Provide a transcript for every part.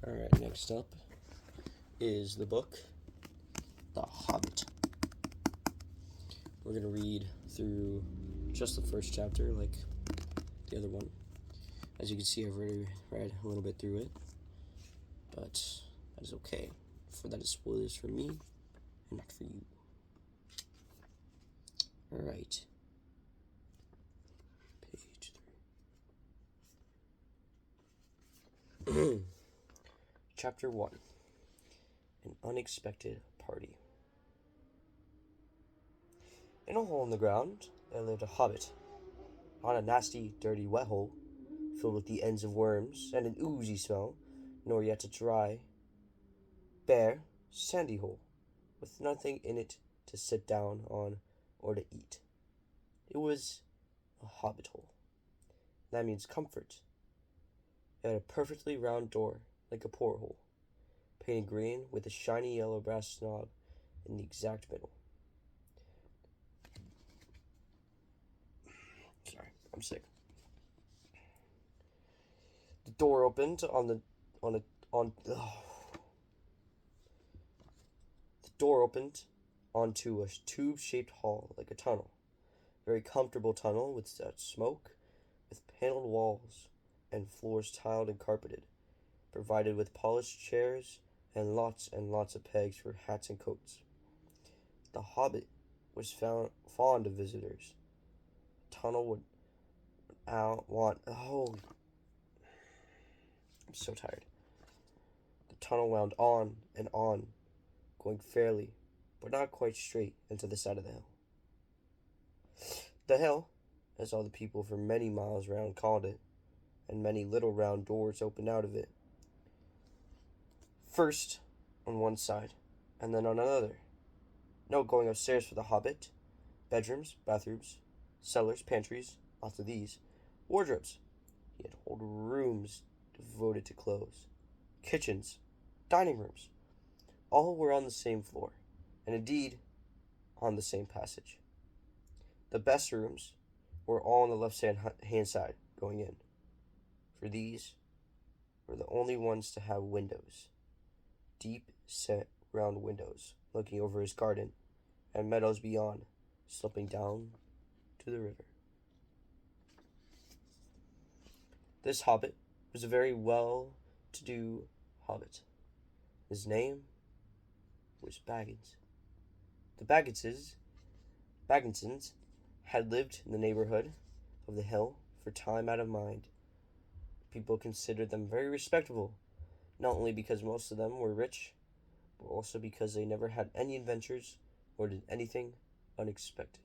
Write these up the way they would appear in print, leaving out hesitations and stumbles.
Alright, next up is the book, The Hobbit. We're going to read through just the first chapter, like the other one. As you can see, I've already read a little bit through it, but that is okay, for that is spoilers for me and not for you. Alright. Page 3. Chapter 1. An Unexpected Party. In a hole in the ground, there lived a hobbit. On a nasty, dirty, wet hole, filled with the ends of worms and an oozy smell, nor yet a dry, bare, sandy hole, with nothing in it to sit down on or to eat. It was a hobbit hole. That means comfort. It had a perfectly round door, like a porthole, painted green with a shiny yellow brass knob in the exact middle. Sorry, I'm sick. The door opened The door opened onto a tube-shaped hall like a tunnel. Very comfortable tunnel with smoke, with paneled walls and floors tiled and carpeted, provided with polished chairs and lots of pegs for hats and coats. The hobbit was fond of visitors. The tunnel would I'm so tired. The tunnel wound on and on, going fairly, but not quite straight into the side of the hill. The hill, as all the people for many miles round called it, and many little round doors opened out of it. First on one side, and then on another. No going upstairs for the hobbit. Bedrooms, bathrooms, cellars, pantries, lots of these. Wardrobes. He had whole rooms devoted to clothes. Kitchens, dining rooms. All were on the same floor, and indeed on the same passage. The best rooms were all on the left-hand side going in, for these were the only ones to have windows, deep-set round windows looking over his garden and meadows beyond, sloping down to the river. This hobbit was a very well-to-do hobbit. His name was Baggins. The Bagginsons had lived in the neighborhood of the hill for time out of mind. People considered them very respectable, not only because most of them were rich, but also because they never had any adventures or did anything unexpected.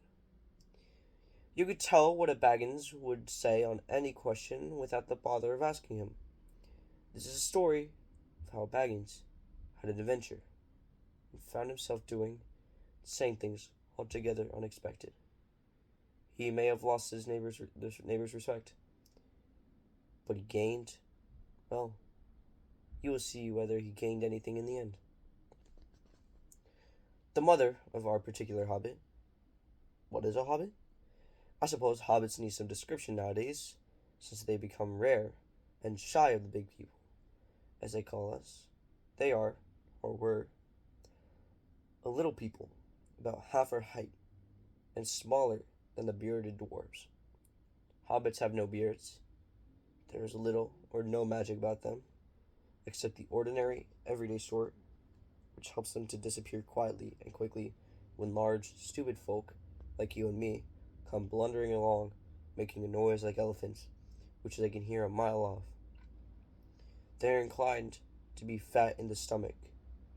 You could tell what a Baggins would say on any question without the bother of asking him. This is a story of how Baggins had an adventure and found himself doing and saying things altogether unexpected. He may have lost his neighbor's respect, but he gained, well, you will see whether he gained anything in the end. The mother of our particular hobbit. What is a hobbit? I suppose hobbits need some description nowadays, since they become rare and shy of the big people, as they call us. They are, or were, a little people, about half our height, and smaller than the bearded dwarves. Hobbits have no beards. There is little or no magic about them, except the ordinary, everyday sort, which helps them to disappear quietly and quickly when large, stupid folk, like you and me, come blundering along, making a noise like elephants, which they can hear a mile off. They are inclined to be fat in the stomach.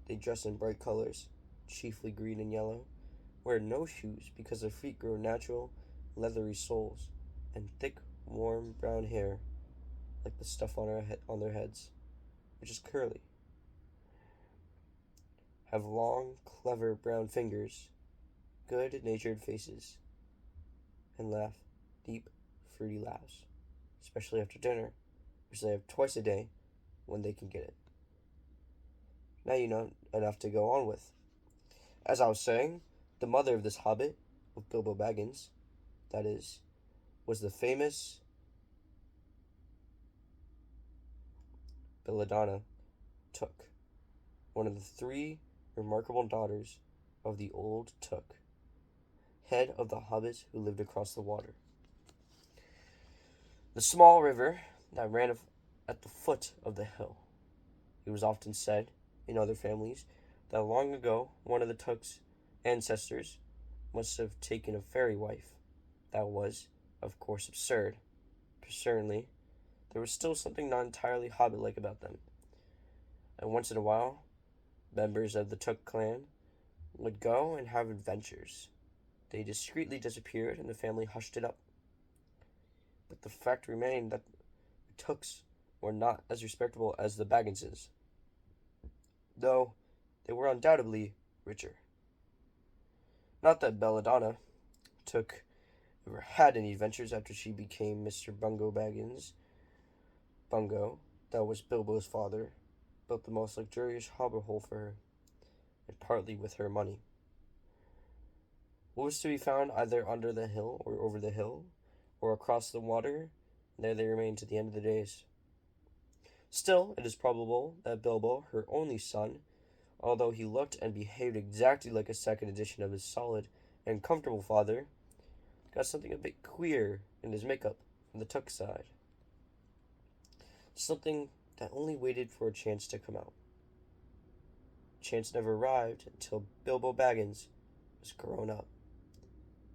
They dress in bright colors, chiefly green and yellow, wear no shoes because their feet grow natural, leathery soles, and thick, warm brown hair, like the stuff on their heads, which is curly. Have long, clever brown fingers, good-natured faces, and laugh deep, fruity laughs, especially after dinner, which they have twice a day when they can get it. Now you know enough to go on with. As I was saying, the mother of this hobbit, of Bilbo Baggins, that is, was the famous Belladonna, Took, one of the three remarkable daughters of the old Took, head of the hobbits who lived across the water. The small river that ran at the foot of the hill. It was often said, in other families, that long ago one of the Took's ancestors must have taken a fairy wife. That was, of course, absurd. But certainly, there was still something not entirely hobbit-like about them. And once in a while, members of the Took clan would go and have adventures. They discreetly disappeared, and the family hushed it up. But the fact remained that the Tooks were not as respectable as the Bagginses, though they were undoubtedly richer. Not that Belladonna Took ever had any adventures after she became Mr. Bungo Baggins. Bungo, that was Bilbo's father, built the most luxurious hobbit hole for her, and partly with her money. What was to be found either under the hill or over the hill, or across the water, and there they remained to the end of the days. Still, it is probable that Bilbo, her only son, although he looked and behaved exactly like a second edition of his solid and comfortable father, got something a bit queer in his makeup from the Took side. Something that only waited for a chance to come out. Chance never arrived until Bilbo Baggins was grown up,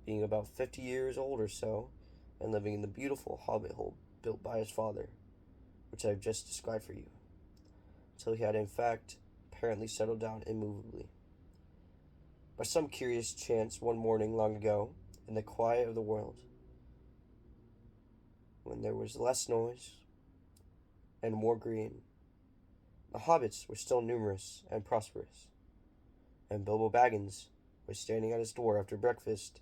being about 50 years old or so, and living in the beautiful hobbit hole built by his father, which I have just described for you, until he had in fact apparently settled down immovably. By some curious chance one morning long ago, in the quiet of the world, when there was less noise and more green, the hobbits were still numerous and prosperous, and Bilbo Baggins was standing at his door after breakfast,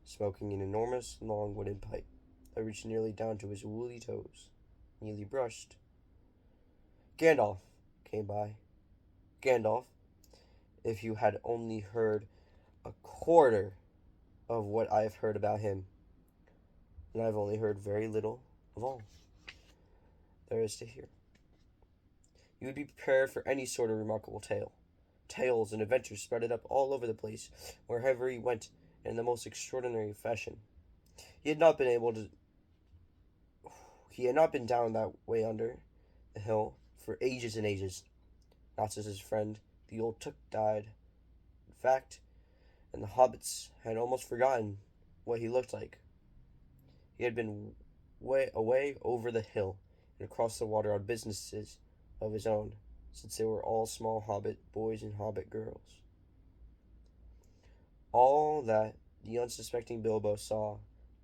smoking an enormous long wooden pipe that reached nearly down to his woolly toes, neatly brushed. Gandalf came by. Gandalf, if you had only heard a quarter of what I have heard about him, and I've only heard very little of all there is to hear. You would be prepared for any sort of remarkable tale. Tales and adventures spread it up all over the place, wherever he went, in the most extraordinary fashion. He had not been down that way under the hill for ages and ages, not since his friend the old Took died. In fact, and the hobbits had almost forgotten what he looked like. He had been away over the hill and across the water on businesses of his own, since they were all small hobbit boys and hobbit girls. All that the unsuspecting Bilbo saw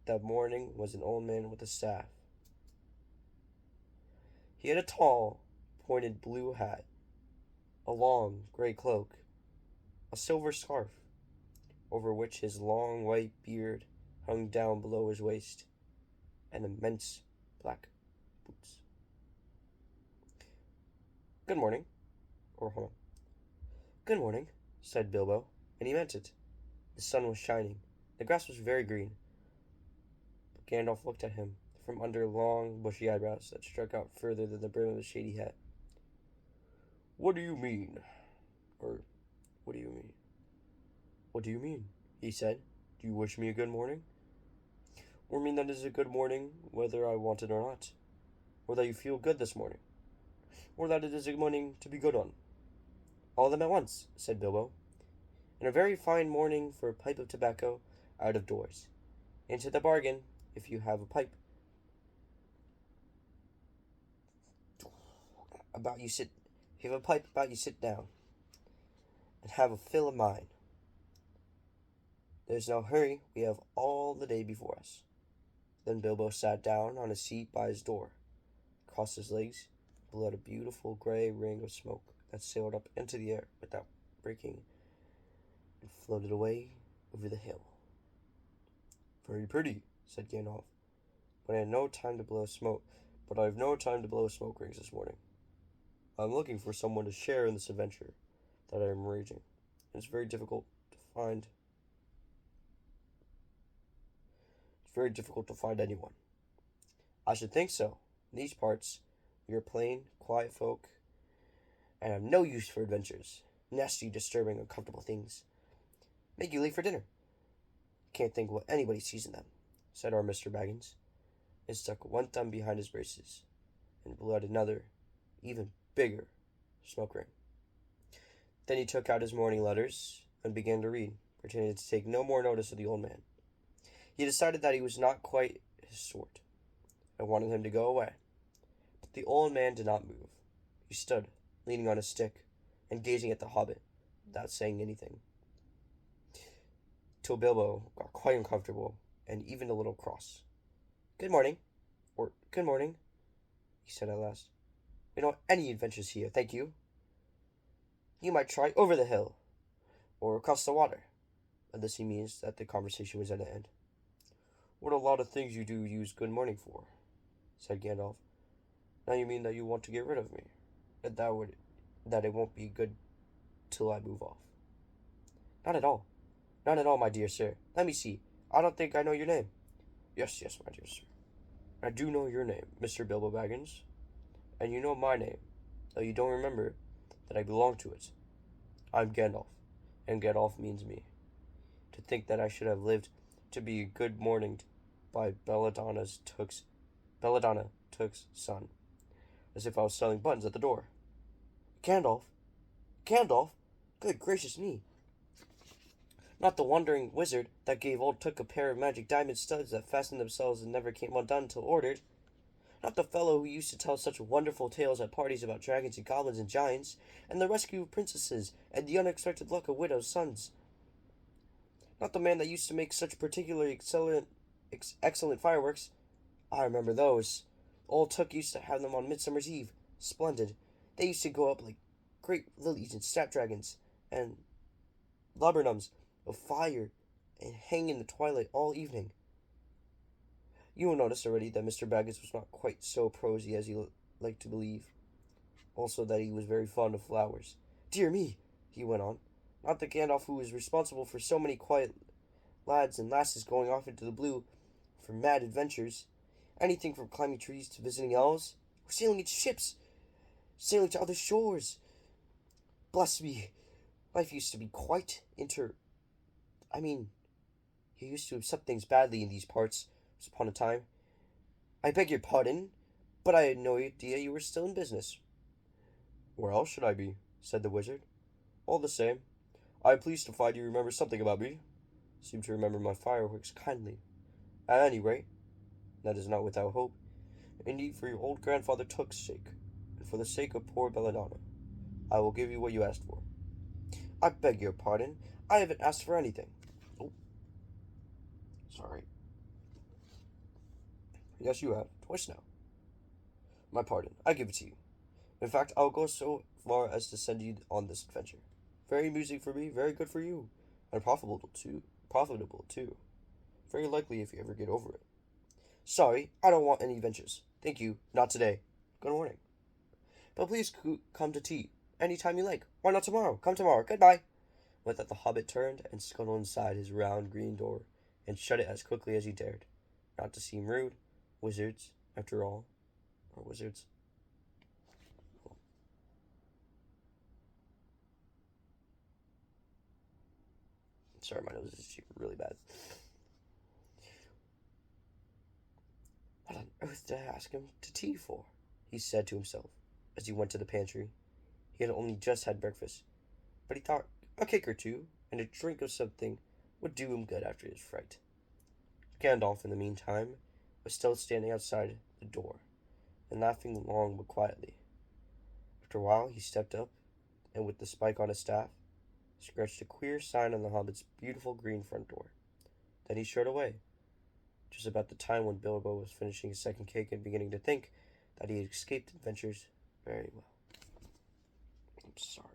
that morning was an old man with a staff. He had a tall, pointed blue hat, a long gray cloak, a silver scarf, over which his long white beard hung down below his waist, and immense black boots. "Good morning," or hold on. "Good morning," said Bilbo, and he meant it. The sun was shining. The grass was very green. But Gandalf looked at him from under long, bushy eyebrows that struck out further than the brim of his shady hat. "What do you mean? Or, what do you mean?" "What do you mean?" he said. "Do you wish me a good morning? Or mean that it is a good morning whether I want it or not? Or that you feel good this morning? Or that it is a morning to be good on?" "All of them at once," said Bilbo. "And a very fine morning for a pipe of tobacco out of doors. Into the bargain, if you have a pipe about you sit down and have a fill of mine. There's no hurry, we have all the day before us." Then Bilbo sat down on a seat by his door, crossed his legs, blew out a beautiful gray ring of smoke that sailed up into the air without breaking, and floated away over the hill. "Very pretty," said Gandalf, "but I have no time to blow smoke rings this morning. I'm looking for someone to share in this adventure that I am raging, and it's very difficult to find anyone." "I should think so. In these parts, we are plain, quiet folk, and have no use for adventures. Nasty, disturbing, uncomfortable things. Make you late for dinner. Can't think what anybody sees in them, said our Mr. Baggins, and stuck one thumb behind his braces, and blew out another, even bigger, smoke ring. Then he took out his morning letters and began to read, pretending to take no more notice of the old man. He decided that he was not quite his sort, and wanted him to go away. But the old man did not move. He stood, leaning on his stick, and gazing at the hobbit, without saying anything. Till Bilbo got quite uncomfortable, and even a little cross. "Good morning," or "Good morning," he said at last. "We don't have any adventures here, thank you. You might try over the hill, or across the water." By this he means that the conversation was at an end. "What a lot of things you do use good morning for," said Gandalf. "Now you mean that you want to get rid of me, and that it won't be good till I move off." "Not at all. Not at all, my dear sir. Let me see. I don't think I know your name." Yes, my dear sir. I do know your name, Mr. Bilbo Baggins. And you know my name, though you don't remember that I belong to it. I'm Gandalf, and Gandalf means me. To think that I should have lived to be a good morning by Belladonna Took's son, as if I was selling buttons at the door. Gandalf? Gandalf? Good gracious me. Not the wandering wizard that gave old Took a pair of magic diamond studs that fastened themselves and never came undone till ordered. Not the fellow who used to tell such wonderful tales at parties about dragons and goblins and giants, and the rescue of princesses, and the unexpected luck of widows' sons. Not the man that used to make such particularly excellent fireworks. I remember those. Old Took used to have them on Midsummer's Eve. Splendid. They used to go up like great lilies and snapdragons, and laburnums of fire, and hang in the twilight all evening. You will notice already that Mr. Baggins was not quite so prosy as he liked to believe. Also that he was very fond of flowers. Dear me, he went on, not the Gandalf who was responsible for so many quiet lads and lasses going off into the blue for mad adventures. Anything from climbing trees to visiting elves, or sailing in ships, sailing to other shores. Bless me, life used to be quite he used to accept things badly in these parts, once upon a time. I beg your pardon, but I had no idea you were still in business." "Where else should I be?" said the wizard. "All the same, I am pleased to find you remember something about me. Seem to remember my fireworks kindly. At any rate, that is not without hope. Indeed, for your old grandfather Took's sake, and for the sake of poor Belladonna, I will give you what you asked for." "I beg your pardon. I haven't asked for anything." "Oh, sorry." "Yes, you have. Twice now." "My pardon. I give it to you. In fact, I will go so far as to send you on this adventure. Very amusing for me, very good for you, and profitable too. Profitable too. Very likely if you ever get over it." "Sorry, I don't want any adventures. Thank you, not today. Good morning. But please come to tea, any time you like. Why not tomorrow? Come tomorrow. Goodbye." With that, the hobbit turned and scuttled inside his round green door, and shut it as quickly as he dared. Not to seem rude, wizards, after all, are wizards. Sorry, my nose is really bad. What on earth did I ask him to tea for? He said to himself as he went to the pantry. He had only just had breakfast, but he thought a cake or two and a drink of something would do him good after his fright. Gandalf, in the meantime, was still standing outside the door, and laughing long but quietly. After a while he stepped up, and with the spike on his staff, scratched a queer sign on the hobbit's beautiful green front door. Then he strode away, just about the time when Bilbo was finishing his second cake and beginning to think that he had escaped adventures very well. I'm sorry.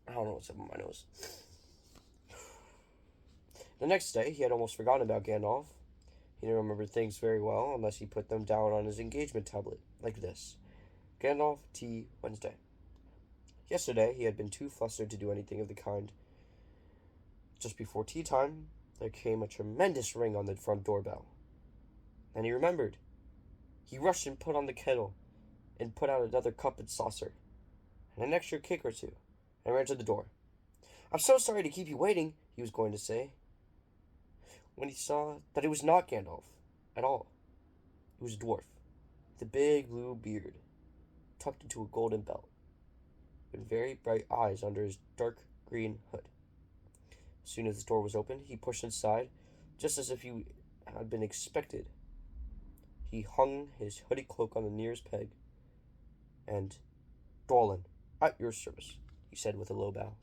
I don't know what's up with my nose. The next day, he had almost forgotten about Gandalf. He didn't remember things very well unless he put them down on his engagement tablet, like this. Gandalf, tea, Wednesday. Yesterday, he had been too flustered to do anything of the kind. Just before tea time, there came a tremendous ring on the front doorbell. And he remembered. He rushed and put on the kettle and put out another cup and saucer and an extra cake or two and ran to the door. "I'm so sorry to keep you waiting," he was going to say, when he saw that it was not Gandalf at all. It was a dwarf, with a big blue beard, tucked into a golden belt, with very bright eyes under his dark green hood. As soon as the door was open, he pushed inside, just as if he had been expected. He hung his hooded cloak on the nearest peg, and, "Dwalin, at your service," he said with a low bow.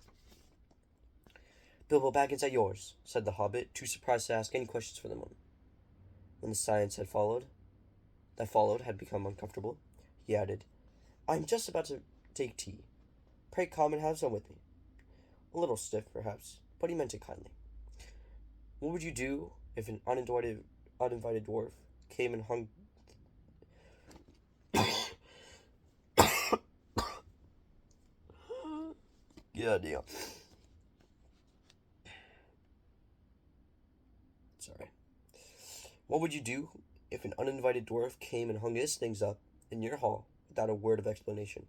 "Bilbo Baggins at yours," said the hobbit, too surprised to ask any questions for the moment. When the silence had followed had become uncomfortable, he added, "I am just about to take tea. Pray come and have some with me." A little stiff, perhaps, but he meant it kindly. "What would you do if an uninvited dwarf came and hung..." Yeah, deal. Sorry. "What would you do if an uninvited dwarf came and hung his things up in your hall without a word of explanation?"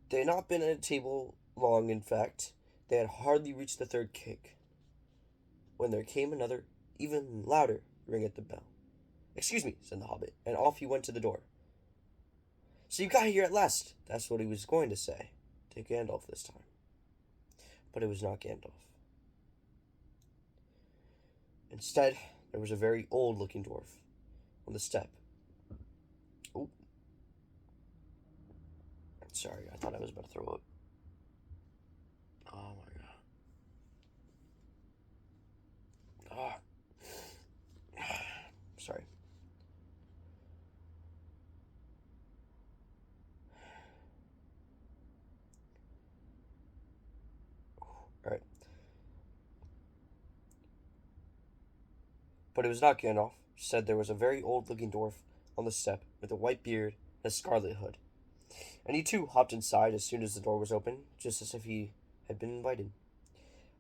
They had not been at a table long. In fact, they had hardly reached the third cake when there came another, even louder, ring at the bell. "Excuse me," said the hobbit, and off he went to the door. "So you got here at last!" That's what he was going to say to Gandalf this time. But it was not Gandalf. Instead, there was a very old-looking dwarf on the step. Oh. Sorry, I thought I was about to throw up. Oh my god. Sorry. Alright. But it was not Gandalf. Said there was a very old-looking dwarf on the step with a white beard and a scarlet hood. And he too hopped inside as soon as the door was open, just as if he had been invited.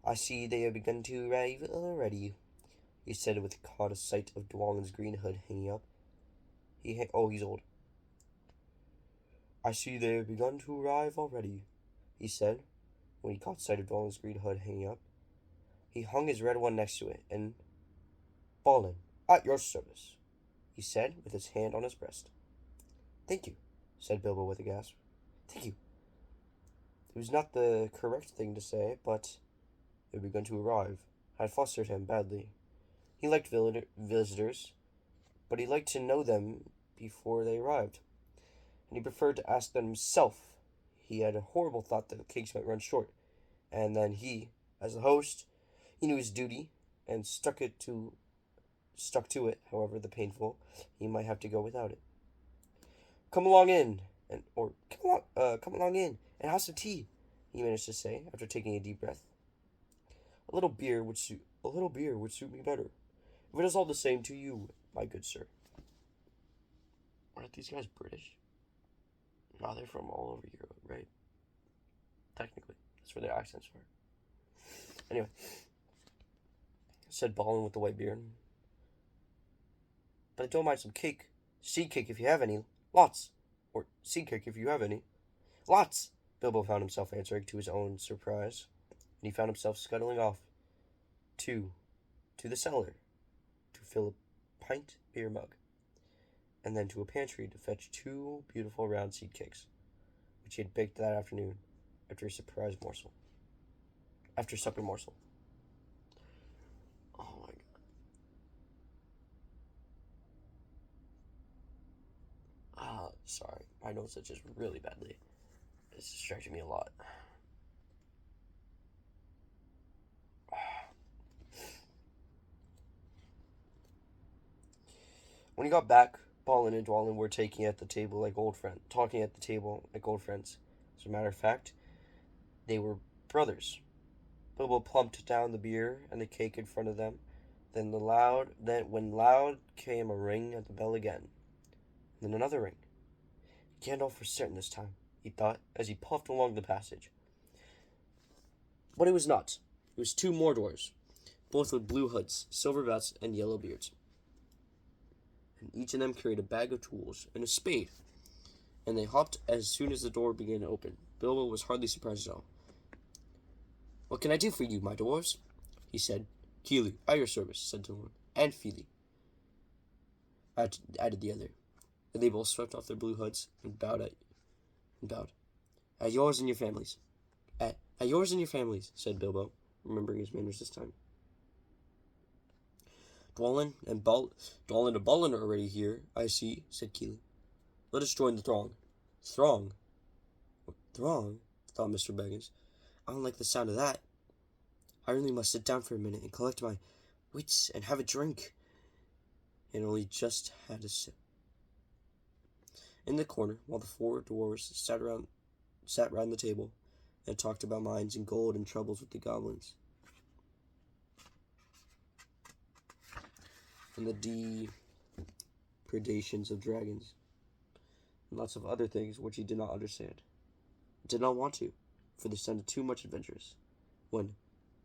"I see they have begun to arrive already," he said, with caught a sight of Dwalin's green hood hanging up. He's old. "I see they have begun to arrive already," he said, when he caught sight of Dwalin's green hood hanging up. He hung his red one next to it, and, "Balin, at your service," he said, with his hand on his breast. "Thank you," said Bilbo with a gasp. "Thank you." It was not the correct thing to say, but they had begun to arrive had flustered him badly. He liked visitors, but he liked to know them before they arrived, and he preferred to ask them himself. He had a horrible thought that the cakes might run short, and then he, as the host, he knew his duty, and stuck to it, however the painful, he might have to go without it. "Come along in, come along in, and have some tea," he managed to say, after taking a deep breath. A little beer would suit me better, if it is all the same to you, my good sir." Aren't these guys British? No, they're from all over Europe, right? Technically, that's where their accents were. Anyway, said Balin with the white beard. "But I don't mind some cake. Seed cake if you have any. Lots. Or seed cake if you have any. Lots," Bilbo found himself answering to his own surprise, and he found himself scuttling off to the cellar to fill a pint beer mug, and then to a pantry to fetch 2 beautiful round seed cakes, which he had baked that afternoon after a supper morsel. Oh my god. Sorry. My nose is just really badly. It's distracting me a lot. When he got back, Balin and Dwalin were talking at the table like old friends. As a matter of fact, they were brothers. Bilbo plumped down the beer and the cake in front of them. Then when loud came a ring at the bell again. Then another ring. Gandalf for certain this time, he thought, as he puffed along the passage. But it was not. It was 2 more doors, both with blue hoods, silver belts, and yellow beards. And each of them carried a bag of tools and a spade, and they hopped as soon as the door began to open. Bilbo was hardly surprised at all. "What can I do for you, my dwarves?" he said. "Keely, at your service," said one, "and Feely," added the other. And they both swept off their blue hoods and bowed. "At yours and your families." At yours and your families," said Bilbo, remembering his manners this time. Dwalin and Balin are already here, I see," said Keely. "Let us join the throng." "Throng? Throng?" thought Mr. Baggins. "I don't like the sound of that. I really must sit down for a minute and collect my wits and have a drink." And only just had a sip. In the corner, while the four dwarves sat round the table and talked about mines and gold and troubles with the goblins, and the depredations of dragons, and lots of other things which he did not understand, did not want to, for they sounded too much adventurous, when,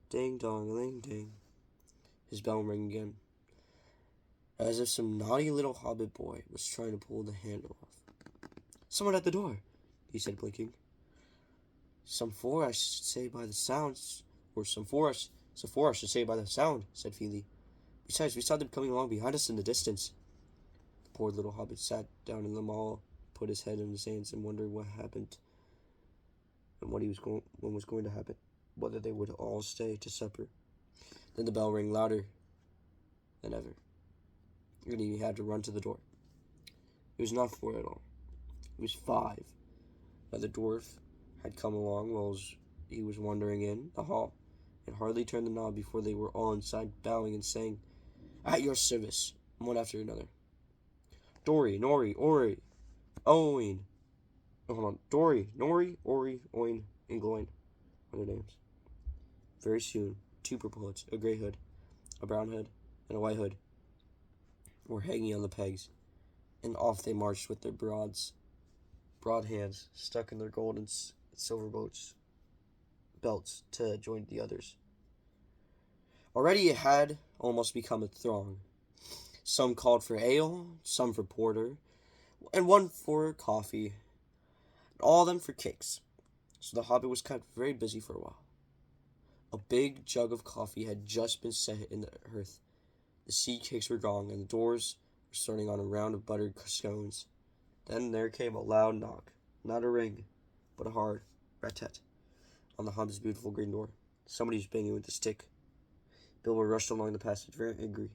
ding-dong-a-ling-ding, his bell rang again, as if some naughty little hobbit boy was trying to pull the handle off. "Someone at the door," he said, blinking. Some four, I should say by the sounds, or some four, I should say by the sound," said Feely. "Besides, we saw them coming along behind us in the distance." The poor little hobbit sat down in the mall, put his head in his hands, and wondered what happened, and when was going to happen, whether they would all stay to supper. Then the bell rang louder than ever, and he had to run to the door. It was not four at all. It was five. Now the dwarf had come along while he was wandering in the hall, and hardly turned the knob before they were all inside, bowing and saying, "At your service," one after another. Dory, Nori, Ori, Owen. Oh, hold on. Dory, Nori, Ori, Owen, and Gloin are their names. Very soon, two purple hoods, a gray hood, a brown hood, and a white hood were hanging on the pegs, and off they marched with their broad hands stuck in their gold and silver belts to join the others. Already it had almost become a throng. Some called for ale, some for porter, and one for coffee, and all of them for cakes. So the hobbit was kept very busy for a while. A big jug of coffee had just been set in the hearth. The seed cakes were gone, and the doors were starting on a round of buttered scones. Then there came a loud knock, not a ring, but a hard rat-tat on the hobbit's beautiful green door. Somebody was banging with a stick. Bilbo rushed along the passage, very angry,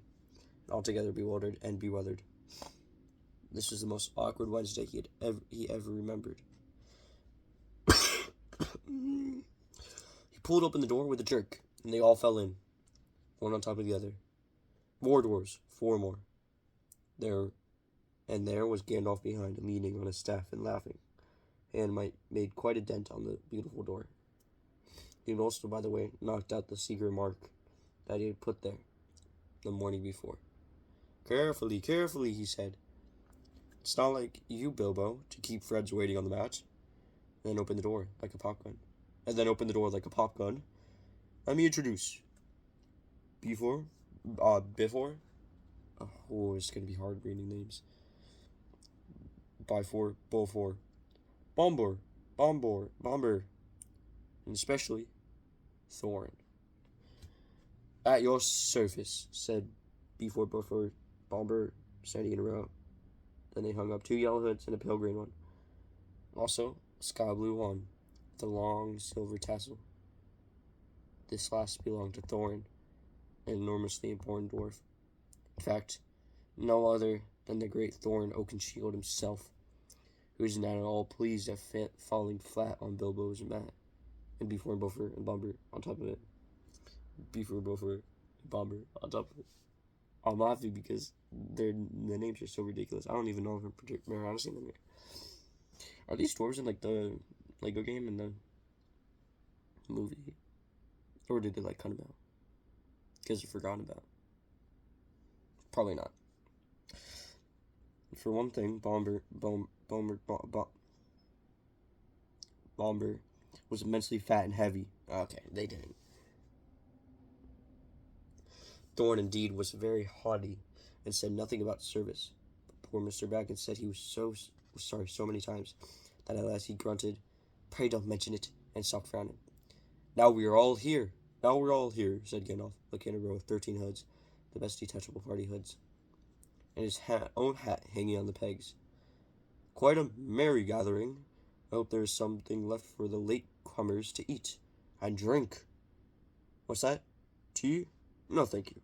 and altogether bewildered and bewildered. This was the most awkward Wednesday he ever remembered. He pulled open the door with a jerk, and they all fell in, one on top of the other. More dwarves, four more. There was Gandalf behind, leaning on his staff and laughing, and made quite a dent on the beautiful door. He had also, by the way, knocked out the secret mark that he had put there the morning before. Carefully, he said. "It's not like you, Bilbo, to keep friends waiting on the mat." And then open the door like a pop gun. Let me introduce. Bifor. Oh, it's going to be hard reading names. Bifor, Beaufort, Bombur, Bomber, and especially Thorin. "At your service," said Beaufort, Beaufort, Bomber, standing in a row. Then they hung up two yellow hoods and a pale green one. Also, a sky blue one with a long silver tassel. This last belonged to Thorin, an enormously important dwarf. In fact, no other than the great Thorin Oakenshield himself, who was not at all pleased at falling flat on Bilbo's mat, and Beaufort, Beaufort, and Bomber on top of it. Beaufort, Beaufort, and Bomber on top of it. I'm laughing because the names are so ridiculous. I don't even know if I'm particularly honestly them here. Are these dwarves in like the Lego game and the movie, or did they like cut them out because they're forgotten about? Probably not. For one thing, Bomber was immensely fat and heavy. Okay, they didn't. Thorn indeed was very haughty, and said nothing about service. But poor Mr. Baggins said he was sorry so many times, that at last he grunted, "Pray don't mention it," and stopped frowning. Now we're all here, said Gandalf, looking at a row of 13 hoods, the best detachable party hoods, and his own hat hanging on the pegs. Quite a merry gathering. I hope there is something left for the late comers to eat and drink. What's that? Tea? No, thank you.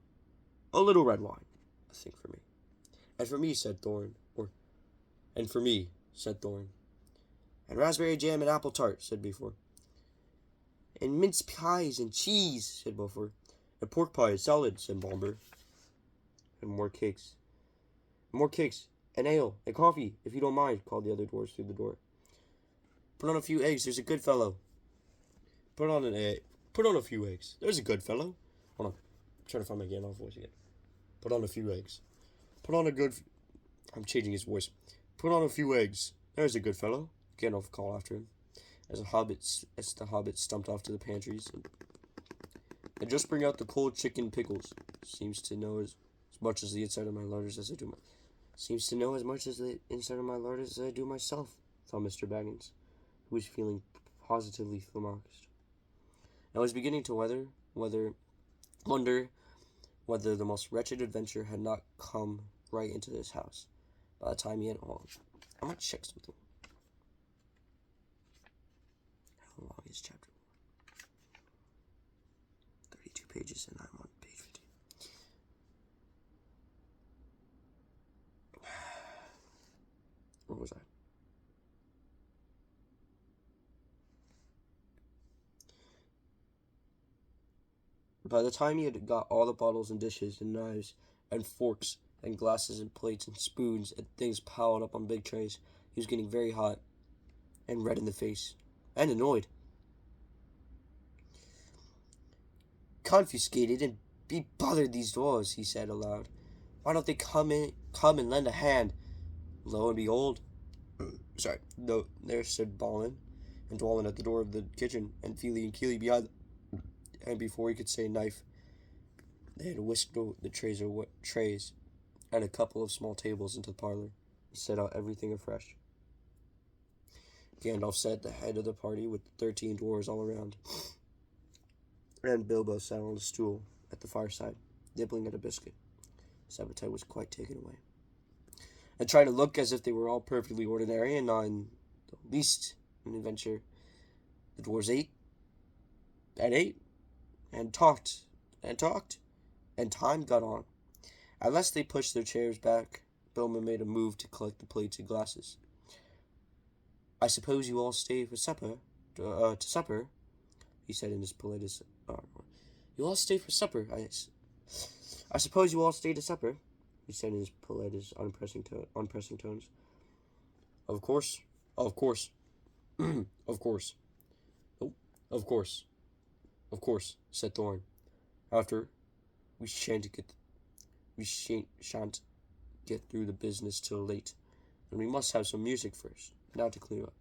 A little red wine, I think, for me. And for me, said Thorn. And for me, said Thorn. And raspberry jam and apple tart, said Beefore. And mince pies and cheese, said Beaufort. And pork pie and salad, said Bomber. And more cakes. More cakes, and ale, and coffee, if you don't mind, called the other dwarfs through the door. Put on a few eggs, there's a good fellow. Put on a few eggs, there's a good fellow. Hold on, I'm trying to find my Gandalf voice again. Put on a few eggs. I'm changing his voice. Put on a few eggs, there's a good fellow. Gandalf called after him, as the hobbits stumped off to the pantries. And just bring out the cold chicken pickles. Seems to know as much as the inside of my larders as I do myself, thought Mr. Baggins, who was feeling positively flummoxed. I was beginning to wonder whether the most wretched adventure had not come right into this house by the time he had all. I'm gonna check something. How long is chapter 32 pages, and I'm on page 15. Where was I? By the time he had got all the bottles and dishes and knives and forks and glasses and plates and spoons and things piled up on big trays, he was getting very hot and red in the face and annoyed. Confiscated and be bothered these dwarves, he said aloud. Why don't they come and lend a hand? Lo and behold, there stood Balin and Dwalin at the door of the kitchen, and Feely and Keely behind them. And before he could say knife, they had whisked the trays and a couple of small tables into the parlor and set out everything afresh. Gandalf sat at the head of the party with the 13 dwarves all around, and Bilbo sat on a stool at the fireside, nibbling at a biscuit. His appetite was quite taken away, and trying to look as if they were all perfectly ordinary and not in the least an adventure. The dwarves ate, and talked, and time got on. At last they pushed their chairs back. Bilbo made a move to collect the plates and glasses. I suppose you all stay for supper, he said in his politest. You all stay for supper, I suppose you all stay to supper, he said in his politest, unpressing tones. Of course. Of course. Of course. Oh, of course, said Thorn. After, we shan't get through the business till late, and we must have some music first, now to clear up.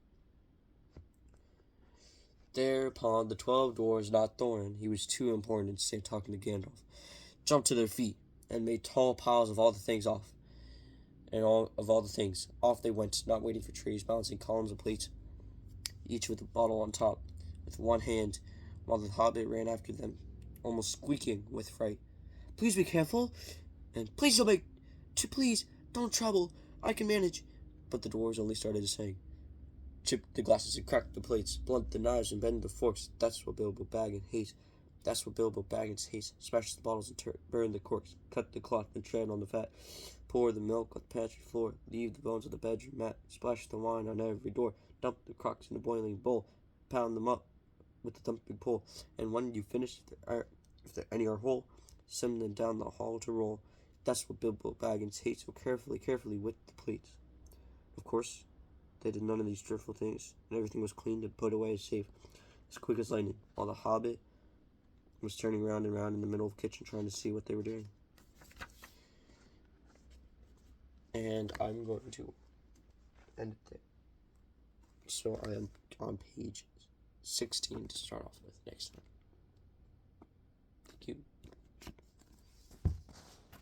Thereupon the 12 dwarves, not Thorn, he was too important to stay talking to Gandalf, jumped to their feet, and made tall piles of all the things off. Off they went, not waiting for trays, balancing columns of plates, each with a bottle on top, with one hand, while the hobbit ran after them, almost squeaking with fright. Please be careful, and please don't trouble, I can manage. But the dwarves only started to sing. Chip the glasses and crack the plates, blunt the knives and bend the forks. That's what Bilbo Baggins hates. Smash the bottles and burn the corks. Cut the cloth and tread on the fat. Pour the milk on the pantry floor. Leave the bones on the bedroom mat. Splash the wine on every door. Dump the crocks in the boiling bowl. Pound them up with the thumping pole. And when you finish, if any are whole, send them down the hall to roll. That's what Bilbo Baggins hates. So carefully with the plates. Of course, they did none of these dreadful things, and everything was cleaned and put away safe, as quick as lightning, while the hobbit was turning round and round in the middle of the kitchen trying to see what they were doing. And I'm going to end it there. So I am on page 16 to start off with next time.